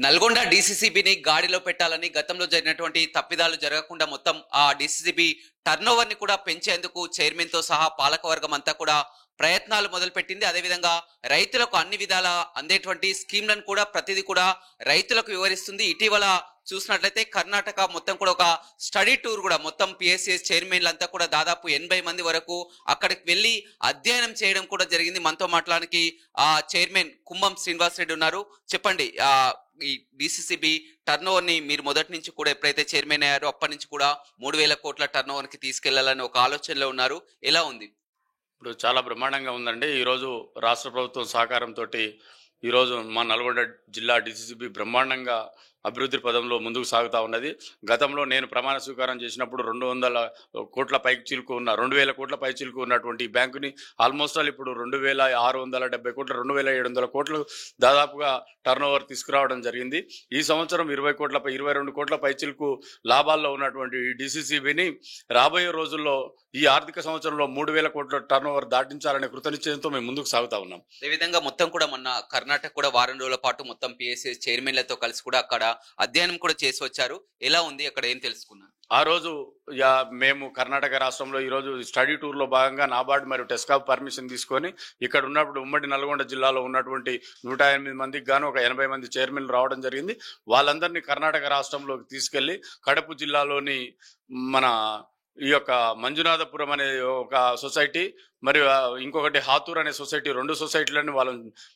నల్గొండ డీసీసీబీని గాడిలో పెట్టాలని గతంలో జరిగినటువంటి తప్పిదాలు జరగకుండా మొత్తం ఆ డీసీసీబీ టర్నోవర్ ని కూడా పెంచేందుకు చైర్మన్ తో సహా పాలకవర్గం అంతా కూడా ప్రయత్నాలు మొదలుపెట్టింది. అదేవిధంగా రైతులకు అన్ని విధాల అందేటువంటి స్కీమ్లను కూడా ప్రతిదీ కూడా రైతులకు వివరిస్తుంది. ఇటీవల చూసినట్లయితే కర్ణాటక మొత్తం కూడా ఒక స్టడీ టూర్ కూడా మొత్తం పిఎస్సిఎస్ చైర్మన్లంతా కూడా దాదాపు 80 మంది వరకు అక్కడికి వెళ్లి అధ్యయనం చేయడం కూడా జరిగింది. మనతో మాట్లాడడానికి ఆ చైర్మన్ కుంభం శ్రీనివాస్ రెడ్డి ఉన్నారు. చెప్పండి, ఈ డిసిసిబి టర్న్ ఓవర్ ని మీరు మొదటి నుంచి కూడా ఎప్పుడైతే చైర్మన్ అయ్యారో అప్పటి నుంచి కూడా 3,000 కోట్ల టర్న్ ఓవర్ కి తీసుకెళ్లాలని ఒక ఆలోచనలో ఉన్నారు. ఎలా ఉంది? ఇప్పుడు చాలా బ్రహ్మాండంగా ఉందండి. ఈరోజు రాష్ట్ర ప్రభుత్వం సహకారంతో ఈరోజు మా నల్గొండ జిల్లా డిసిసిబి బ్రహ్మాండంగా అభివృద్ధి పదంలో ముందుకు సాగుతూ ఉన్నది. గతంలో నేను ప్రమాణ స్వీకారం చేసినప్పుడు 200 కోట్ల పైకి చిలుకు ఉన్న 2,000 కోట్ల పై చిలుకు ఉన్నటువంటి బ్యాంకుని ఆల్మోస్ట్ ఆల్ ఇప్పుడు 2,670 కోట్ల 2,700 కోట్లు దాదాపుగా టర్న్ ఓవర్ తీసుకురావడం జరిగింది. ఈ సంవత్సరం 22 కోట్ల పై చిలుకు లాభాల్లో ఉన్నటువంటి డిసిసిబిని రాబోయే రోజుల్లో ఈ ఆర్థిక సంవత్సరంలో 3,000 కోట్ల టర్న్ ఓవర్ దాటించాలనే కృతనిశ్చయంతో మేము ముందుకు సాగుతా ఉన్నాం. ఈ విధంగా మొత్తం కూడా మొన్న కర్ణాటక కూడా వారం రోజుల పాటు మొత్తం పిఎస్సి చైర్మన్లతో కలిసి కూడా అక్కడ అధ్యయనం కూడా చేసి వచ్చారు. ఎలా ఉంది? అక్కడ ఏం తెలుసుకున్నారు? ఆ రోజు మేము కర్ణాటక రాష్ట్రంలో ఈరోజు స్టడీ టూర్లో భాగంగా నాబార్డ్ మరియు టెస్కాప్ పర్మిషన్ తీసుకొని ఇక్కడ ఉన్నప్పుడు ఉమ్మడి నల్గొండ జిల్లాలో ఉన్నటువంటి 108 మందికి గాను ఒక 80 మంది చైర్మన్లు రావడం జరిగింది. వాళ్ళందరినీ కర్ణాటక రాష్ట్రంలోకి తీసుకెళ్లి కడప జిల్లాలోని మన ఈ యొక్క మంజునాథపురం అనే ఒక సొసైటీ మరియు ఇంకొకటి హాతూర్ అనే సొసైటీ, 2 సొసైటీలను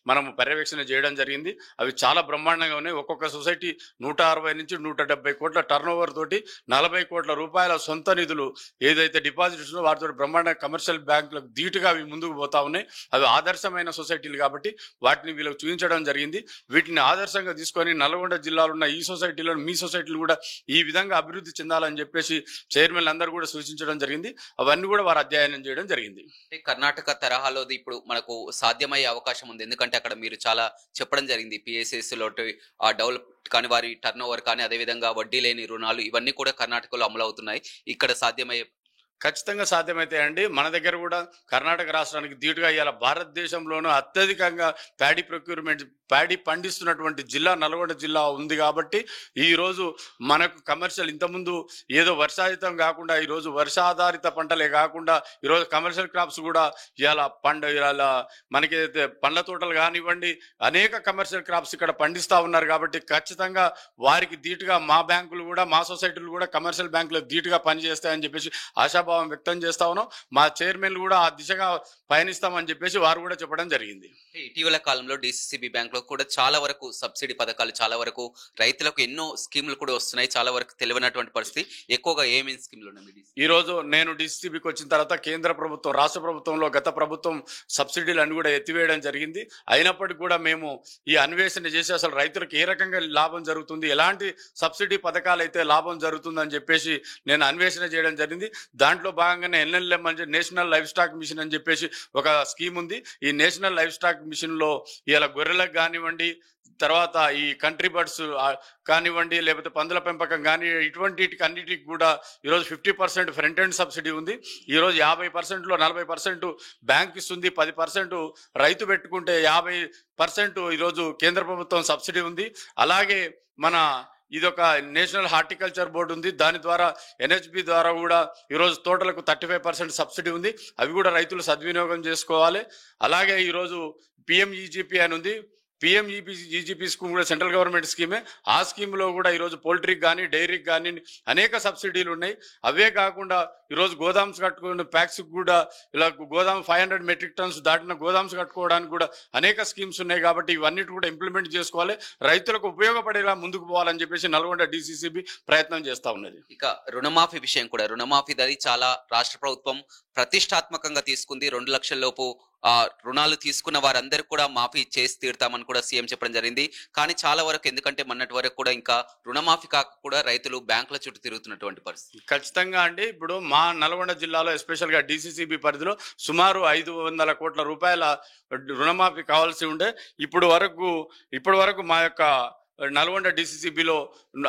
మనము పర్యవేక్షణ చేయడం జరిగింది. అవి చాలా బ్రహ్మాండంగా ఉన్నాయి. ఒక్కొక్క సొసైటీ 160 నుంచి 170 కోట్ల టర్న్ ఓవర్ తోటి 40 కోట్ల రూపాయల సొంత నిధులు ఏదైతే డిపాజిట్స్ వాటితో బ్రహ్మాండ కమర్షియల్ బ్యాంకులకు ధీటుగా అవి ముందుకు పోతా ఉన్నాయి. అవి ఆదర్శమైన సొసైటీలు కాబట్టి వాటిని వీళ్ళకి చూపించడం జరిగింది. వీటిని ఆదర్శంగా తీసుకొని నల్గొండ జిల్లాలో ఉన్న ఈ సొసైటీలను మీ సొసైటీలు కూడా ఈ విధంగా అభివృద్ధి చెందాలని చెప్పేసి చైర్మన్లు అందరూ కూడా సూచించడం జరిగింది. అవన్నీ కూడా వారు అధ్యయనం చేయడం జరిగింది. కర్ణాటక తరహాలోది ఇప్పుడు మనకు సాధ్యమయ్యే అవకాశం ఉంది. ఎందుకంటే అక్కడ మీరు చాలా చెప్పడం జరిగింది, పిఎస్ఎస్ లో డెవలప్ కానీ వారి టర్న్ ఓవర్ కానీ అదేవిధంగా వడ్డీ లేని రుణాలు ఇవన్నీ కూడా కర్ణాటకలో అమలు అవుతున్నాయి. ఇక్కడ సాధ్యమయ్యే ఖచ్చితంగా సాధ్యమైతాయండి. మన దగ్గర కూడా కర్ణాటక రాష్ట్రానికి ధీటుగా ఇవాళ భారతదేశంలోనూ అత్యధికంగా ప్యాడీ పండిస్తున్నటువంటి జిల్లా నల్గొండ జిల్లా ఉంది కాబట్టి ఈరోజు మనకు కమర్షియల్ ఇంతకుముందు ఏదో వర్షాధితం కాకుండా ఈరోజు వర్షాధారిత పంటలే కాకుండా ఈరోజు కమర్షియల్ క్రాప్స్ కూడా ఇవాళ మనకి పండ్ల తోటలు కానివ్వండి అనేక కమర్షియల్ క్రాప్స్ ఇక్కడ పండిస్తూ ఉన్నారు. కాబట్టి ఖచ్చితంగా వారికి ధీటుగా మా బ్యాంకులు కూడా మా సొసైటీలు కూడా కమర్షియల్ బ్యాంకులకు ధీటుగా పనిచేస్తాయని చెప్పేసి ఆశాభావం వ్యక్తం చేస్తా ఉన్నాం. మా చైర్మన్లు కూడా ఆ దిశగా పయనిస్తామని చెప్పేసి వారు కూడా చెప్పడం జరిగింది. ఇటీవల కాలంలో డిసిసిబి బ్యాంక్ లో కూడా చాలా వరకు సబ్సిడీ పథకాలు, చాలా వరకు రైతులకు ఎన్నో స్కీములు కూడా వస్తున్నాయి. చాలా వరకు తెలియనటువంటి పరిస్థితి. ఎక్కువగా ఏమేమి స్కీములు ఉన్నాయి? ఈ రోజు నేను డిసిసిబికి వచ్చిన తర్వాత కేంద్ర ప్రభుత్వం రాష్ట్ర ప్రభుత్వంలో గత ప్రభుత్వం సబ్సిడీలు అన్ని కూడా ఎత్తివేయడం జరిగింది. అయినప్పటికీ కూడా మేము ఈ అన్వేషణ చేసి అసలు రైతులకు ఏ రకంగా లాభం జరుగుతుంది, ఎలాంటి సబ్సిడీ పథకాలు అయితే లాభం జరుగుతుందని చెప్పేసి నేను అన్వేషణ చేయడం జరిగింది. దాంట్లో భాగంగానే ఎన్ఎల్ఎం అంటే నేషనల్ లైవ్ స్టాక్ మిషన్ అని చెప్పేసి ఒక స్కీమ్ ఉంది. ఈ నేషనల్ లైవ్ స్టాక్ మిషన్ లో ఇలా గొర్రెలకు కానివ్వండి, తర్వాత ఈ కంట్రీ బర్డ్స్ కానివ్వండి, లేకపోతే పందుల పెంపకం కానీ ఇటువంటికి అన్నిటికి కూడా ఈరోజు 50% ఫ్రంట్ ఎండ్ సబ్సిడీ ఉంది. ఈరోజు 50%లో 40% బ్యాంక్ ఇస్తుంది, 10% రైతు పెట్టుకుంటే 50% ఈరోజు కేంద్ర ప్రభుత్వం సబ్సిడీ ఉంది. అలాగే మన ఇదొక నేషనల్ హార్టికల్చర్ బోర్డు ఉంది. దాని ద్వారా ఎన్హెచ్బి ద్వారా కూడా ఈరోజు తోటలకు 35% సబ్సిడీ ఉంది. అవి కూడా రైతులు సద్వినియోగం చేసుకోవాలి. అలాగే ఈరోజు పిఎంఈజీపీ అని ఉంది. పిఎంఈజీపీ స్కీమ్ కూడా సెంట్రల్ గవర్నమెంట్ స్కీమే. ఆ స్కీమ్లో కూడా ఈరోజు పోల్ట్రీకి కానీ డైరీకి కానీ అనేక సబ్సిడీలు ఉన్నాయి. అవే కాకుండా ఈరోజు గోదామ్స్ కట్టుకున్న ప్యాక్స్ కూడా ఇలా గోదాం 500 మెట్రిక్ టన్స్ దాటిన గోదామ్స్ కట్టుకోవడానికి కూడా అనేక స్కీమ్స్ ఉన్నాయి. కాబట్టి ఇవన్నిటి కూడా ఇంప్లిమెంట్ చేసుకోవాలి, రైతులకు ఉపయోగపడేలా ముందుకు పోవాలని చెప్పేసి నల్గొండ డిసిసిబి ప్రయత్నం చేస్తా ఉన్నది. ఇక రుణమాఫీ విషయం కూడా, రుణమాఫీ అది చాలా రాష్ట్ర ప్రభుత్వం ప్రతిష్టాత్మకంగా తీసుకుంది. 2 లక్షల లోపు రుణాలు తీసుకున్న వారందరికీ కూడా మాఫీ చేసి తీరుతామని కూడా సీఎం చెప్పడం జరిగింది. కానీ చాలా వరకు, ఎందుకంటే మొన్నటి వరకు కూడా ఇంకా రుణమాఫీ కాక కూడా రైతులు బ్యాంకుల చుట్టూ తిరుగుతున్నటువంటి పరిస్థితి. ఖచ్చితంగా అండి. ఇప్పుడు మా నల్గొండ జిల్లాలో ఎస్పెషల్ గా డిసిసిబి పరిధిలో సుమారు 500 కోట్ల రూపాయల రుణమాఫీ కావాల్సి ఉండే. ఇప్పటి వరకు మా యొక్క నల్గొండ డిసిసిబిలో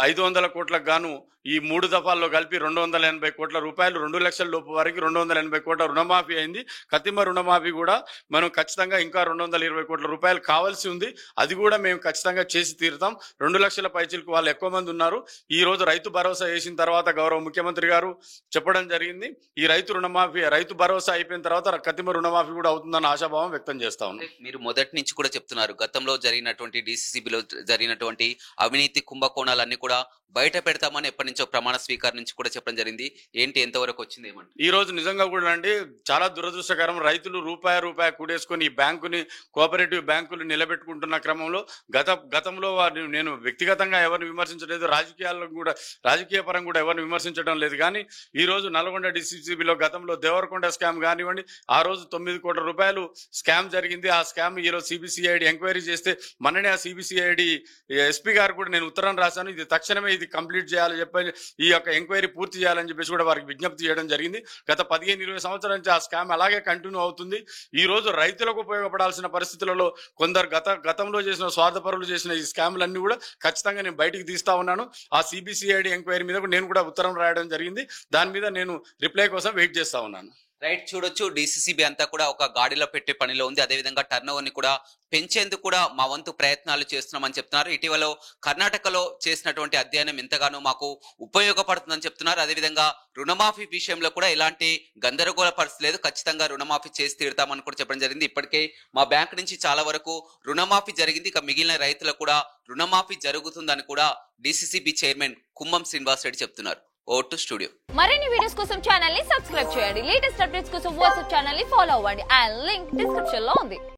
500 కోట్లకు గాను ఈ 3 దఫాల్లో కలిపి 280 కోట్ల రూపాయలు, 2 లక్షల లోపు వరకు 280 కోట్ల రుణమాఫీ అయింది. కతిమ రుణమాఫీ కూడా మనం ఖచ్చితంగా ఇంకా 220 కోట్ల రూపాయలు కావాల్సి ఉంది. అది కూడా మేము ఖచ్చితంగా చేసి తీరుతాం. 2 లక్షల పైచీలకు వాళ్ళు ఎక్కువ మంది ఉన్నారు. ఈ రోజు రైతు భరోసా వేసిన తర్వాత గౌరవ ముఖ్యమంత్రి గారు చెప్పడం జరిగింది, ఈ రైతు భరోసా అయిపోయిన తర్వాత కతిమ రుణమాఫీ కూడా అవుతుందన్న ఆశాభావం వ్యక్తం చేస్తా ఉన్నాం. మీరు మొదటి నుంచి కూడా చెప్తున్నారు, గతంలో జరిగినటువంటి డిసిసిబిలో జరిగినటువంటి అవినీతి కుంభకోణాలన్నీ కూడా బయట పెడతామని ఎప్పటి నుంచో ప్రమాణ స్వీకారం నుంచి కూడా చెప్పడం జరిగింది. ఏంటి, ఎంతవరకు వచ్చింది, ఏమంటే ఈ రోజు నిజంగా కూడా అండి చాలా దురదృష్టకరం. రైతులు రూపాయి కూడేసుకొని ఈ బ్యాంకుని, కోఆపరేటివ్ బ్యాంకులు నిలబెట్టుకుంటున్న క్రమంలో గతంలో నేను వ్యక్తిగతంగా ఎవరిని విమర్శించలేదు, రాజకీయ పరంగా కూడా ఎవరిని విమర్శించడం లేదు. కానీ ఈ రోజు నల్గొండ డిసిసిబిలో గతంలో దేవరకొండ స్కామ్ కానివ్వండి, ఆ రోజు 9 కోట్ల రూపాయలు స్కామ్ జరిగింది. ఆ స్కామ్ ఈరోజు సిబిసిఐడి ఎంక్వైరీ చేస్తే మొన్ననే ఆ సిబిసిఐడి ఎస్పీ గారు కూడా నేను ఉత్తరం రాశాను, ఇది తక్షణమే ఇది కంప్లీట్ చేయాలని చెప్పి ఈ యొక్క ఎంక్వైరీ పూర్తి చేయాలని చెప్పేసి కూడా వారికి విజ్ఞప్తి చేయడం జరిగింది. గత 15-20 సంవత్సరాల నుంచి ఆ స్కామ్ అలాగే కంటిన్యూ అవుతుంది. ఈ రోజు రైతులకు ఉపయోగపడాల్సిన పరిస్థితులలో కొందరు గతంలో చేసిన స్వార్థపరులు చేసిన ఈ స్కామ్లన్నీ కూడా ఖచ్చితంగా నేను బయటికి తీస్తా ఉన్నాను. ఆ సిబిసిఐడి ఎంక్వైరీ మీద నేను కూడా ఉత్తరం రాయడం జరిగింది. దాని మీద నేను రిప్లై కోసం వెయిట్ చేస్తా ఉన్నాను. రైట్, చూడొచ్చు డిసిసిబి అంతా కూడా ఒక గాడిలో పెట్టే పనిలో ఉంది. అదేవిధంగా టర్న్ ఓవర్ ని కూడా పెంచేందుకు కూడా మా వంతు ప్రయత్నాలు చేస్తున్నామని చెప్తున్నారు. ఇటీవల కర్ణాటకలో చేసినటువంటి అధ్యయనం ఎంతగానో మాకు ఉపయోగపడుతుందని చెప్తున్నారు. అదేవిధంగా రుణమాఫీ విషయంలో కూడా ఎలాంటి గందరగోళ పరిస్థితి లేదు, ఖచ్చితంగా రుణమాఫీ చేసి తీరుతామని కూడా చెప్పడం జరిగింది. ఇప్పటికే మా బ్యాంక్ నుంచి చాలా వరకు రుణమాఫీ జరిగింది, ఇక మిగిలిన రైతులకు కూడా రుణమాఫీ జరుగుతుందని కూడా డిసిసిబి చైర్మన్ కుమ్మం శ్రీనివాస్ రెడ్డి చెప్తున్నారు. Vote studio. మరిన్ని వీడియోస్ కోసం ఛానల్ ని సబ్స్క్రైబ్ చేయండి. లేటెస్ట్ అప్డేట్స్ కోసం వాట్సాప్ ఛానల్ ని ఫాలో అవ్వండి. అండ్ లింక్ డిస్క్రిప్షన్ లో ఉంది.